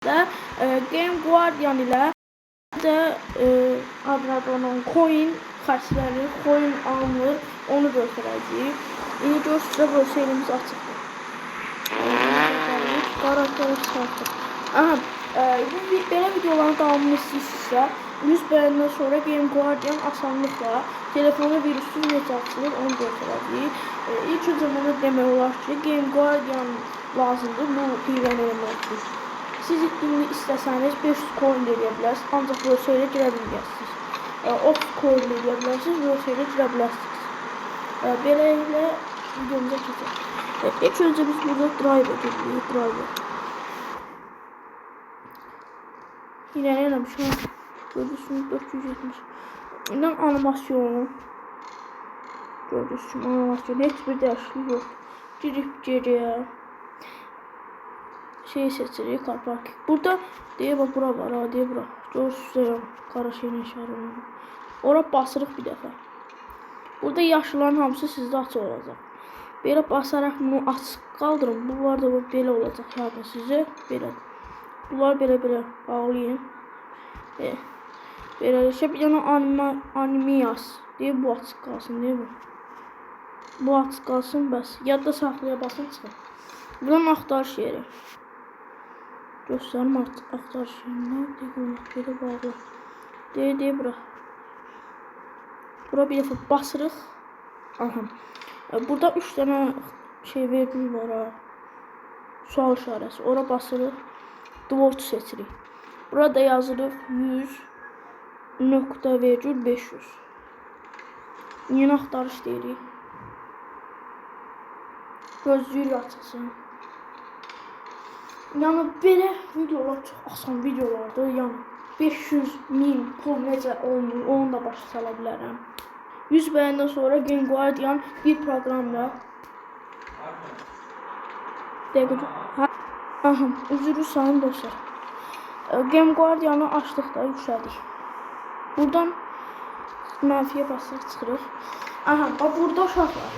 də Game Guardian ilə də adlarının coin xərcləri, coin alınır, onu göstərəcəyik. İndi göstərə bu şeyimiz açıqdır. Qarakter çıxartdır. Aha, belə videoların davamını istəyirsinizsə, 100 bəyəndən sonra Game Guardian asanlıqla telefona virüsüz necə açılır, onu göstərəcəyik. İlk öncə bunu demək olar ki, Game Guardian lazımdır bu hiyvəni eləmək üçün. Siz indi istəsəniz 500 coin eləyə bilərsiniz, ancaq bu ilə girə bilməzsiniz. 30 coin eləyə bilərsiniz, bu ilə girə bilərsiniz. Belə ilə videomuza keçək. İlk öncə biz burada driver edirik, driver. Yine ne yapmışım? Gördüğünüz 470. İnden animasyon. Gördüğünüz animasyon. Hiçbir değişiklik yok. Girip geriye. Şey seçirik, car parking. Burada diye bak bura var ha diye bura. Gördüğünüz kara şeyin işarələri. Ora basırıq bir dəfə. Burada yaşlıların hamısı sizdə açıq olacaq. Belə basaraq bunu açıq qaldırın. Bunlar da belə olacaq yadın sizə. Belə. Bunlar belə bağlayın. Beləliklə bir dənə animiyas deyə bu açıq qalsın deyə bu. Bu açıq qalsın bəs. Yadda saxlaya basın çıxın. Buradan axtarış yeri. Göstərim axtarış yerindən. Belə bağlı. Deyə bura. Bura bir dəfə basırıq. Aha. Burada 3 dənə şey vergül var ha. Sual işarəsi. Ora basırıq. Dvolt seçirik. Burada yazılır 100.500. Yeni axtarış deyirik. Gözlüyür açılsın. Yəni belə videolar çox asan videolardır. Yəni 500.000 pul necə olunur, onu da başa sala bilərəm. 100 bəyəndən sonra Game Guardian bir proqramla aha, üzürü sayın dostlar. Game Guardian'ı açdıqda yüksəldik. Buradan mənfiyə basırıq, çıxırıq. Aha, burada uşaq var.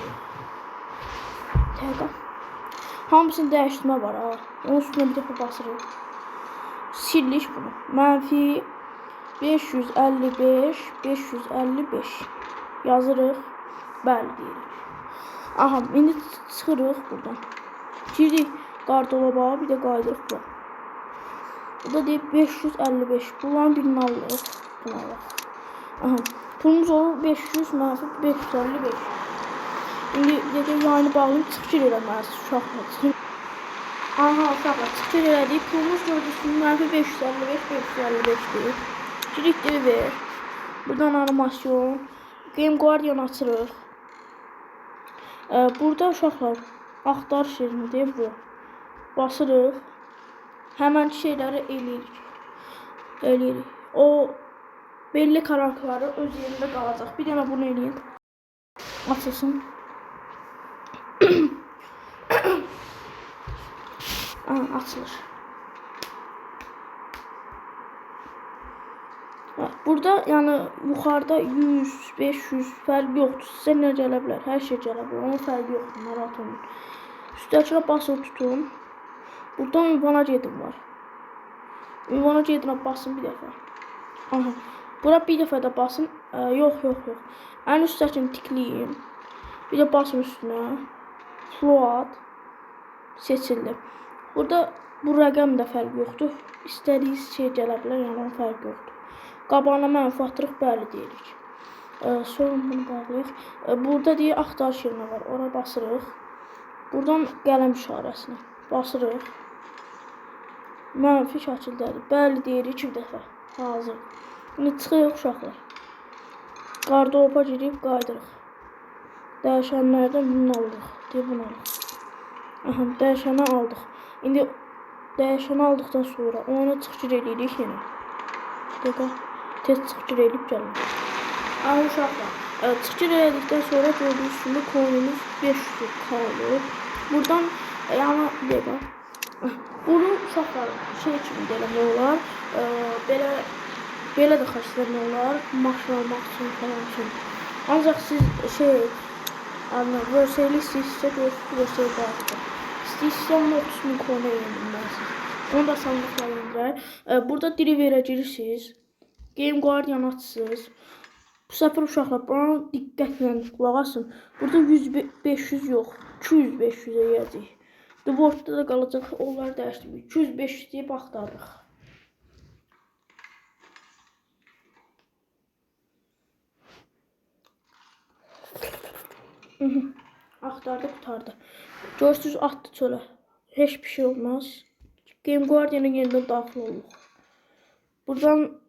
Təqə. Hamısını dəyişdirmə var ha. Onun üstünə bir dəfə basırıq. Sildik bunu. Mənfi 555 yazırıq. Bəli deyirik. Aha, indi çıxırıq buradan. Girdik qardalıba, bir də qaydırıq bura. Burada deyib 555. Bunların birini alırıq. Bunu alırıq. Aha, pulumuz olur 500 mənfi 555. İndi deyək yayını bağlayıb çıxır eləməliyiz uşaqla. Aha, uşaqla çıxır elədik. Pulumuz gördüyünüz mənfi 555 deyib. Girik deyib ver. Buradan animasyon. Game Guardian açırıq. Burada uşaqlar axtarış yerini deyib bu. Basırıq. Həmən şeyləri eləyirik. O belli karakterləri öz yerində qalacaq. Bir dənə bunu eləyin. Açılsın. Açılır. Burada yəni yuxarıda 100, 500 fərq yoxdur. Sizə nə gələ bilər? Hər şey gələ bilər. Onun fərqi yoxdur. Narahat olmayın. Üstdəkinə basılı tutun. Buradan ünvana gedin var. Ünvana gedinə basın bir dəfə. Aha. Bura bir dəfə də basın. Yox. Ən üstdəkini tikləyin. Bir də basın üstünə. Float seçildi. Burada bu rəqəm də fərq yoxdur. İstədiyiniz şey gələ bilər, yəni onun fərqi yoxdur. Qabağına mənfi atırıq, bəli deyirik. Sonra bunu bağlayıq. Burada deyə axtarış yerinə var. Ora basırıq. Buradan qələm işarəsinə basırıq. Mənfi şəkildədir. Bəli deyirik bir dəfə. Hazır. İndi çıxırıq uşaqlar. Qardalıba girib qaydırıq. Dəyişənlərdən bunu alırıq. Deyə bunu alırıq. Aha, dəyişəni aldıq. İndi dəyişəni aldıqdan sonra onu çıxır eləyirik yenə. Dəqiq. Tez çıxır eləyib gəlin. Aha uşaqlar. Çıxır elədikdən sonra gördüyünüz kimi coinimiz 500 qalır. Buradan yəni dəqiq. Bunu uşaqlar şey kimi eləmək olar. Belə də xərcləmək olar. Maşın almaq üçün falan üçün. Ancaq siz şey verseyli istəyirsə görürsünüz versey bağlıdır. İstəyirsə 30.000 coin'e yenilməlisiniz. Onu da sandıqlara indirir. Burada Driverə girirsiniz. Game Guardian açsınız. Bu səfər uşaqlar buna diqqətlə qulaq asın. Burada 100-500 yox, 200-500-ə yeyəcək. The World'da da qalacaq, onları dəyişdirdik. 200-500 deyib axtarırıq. Axtardı, qutardı. Görürsünüz, atdı çölə. Heç bir şey olmaz. Game Guardian'a yenidən daxil oluruq. Buradan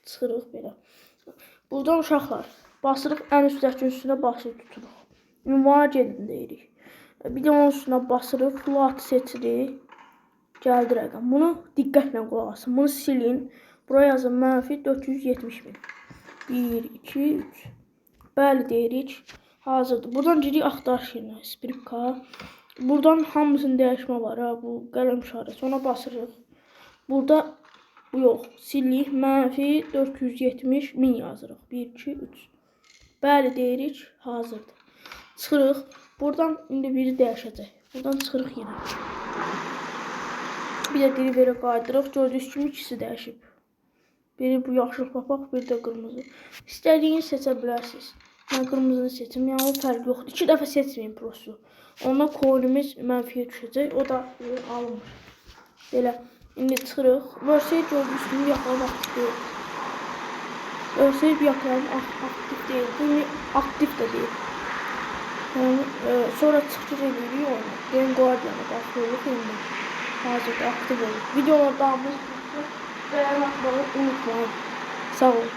çıxırıq belə. Buradan uşaqlar basırıq, ən üstdəki üstünə basıb tuturuq. Ünvana gedin deyirik. Bir də onun üstünə basırıq, float seçirik. Gəldi rəqəm. Bunu diqqətlə qulaq asın. Bunu silin. Buraya yazın -470.000. 1, 2, 3. Bəli deyirik. Hazırdır. Buradan girik axtarış yerinə. Spripka. Buradan hamısını dəyişmə var. Ha, bu qələm işarəsi. Ona basırıq. Burada bu yox. Silik. -470.000 yazırıq. 1, 2, 3. Bəli deyirik. Hazırdır. Çıxırıq. Buradan indi biri dəyişəcək. Buradan çıxırıq yenə. Bir də Driverə qaydırıq. Gördüyünüz kimi ikisi dəyişib. Biri bu yaşıl papaq, biri də qırmızı. İstədiyiniz seçə bilərsiniz. Mən qırmızını seçim. Yəni o fərq yoxdur. 2 dəfə seçməyin prosu. Ondan coinimiz mənfiyə düşəcək. O da alınmır. Belə. İndi çıxırıq. Versey gördüyünüz kimi yaxalarım aktif deyil. Versey yaxalarım aktif deyil. Bu aktif də deyil. Yəni, sonra çıxış edirik onu. Game Guardian'a daxil oluq indi. Hazırda aktif olur. Videolar davamlı bəyən atmağı unutmayın. Sağ olun.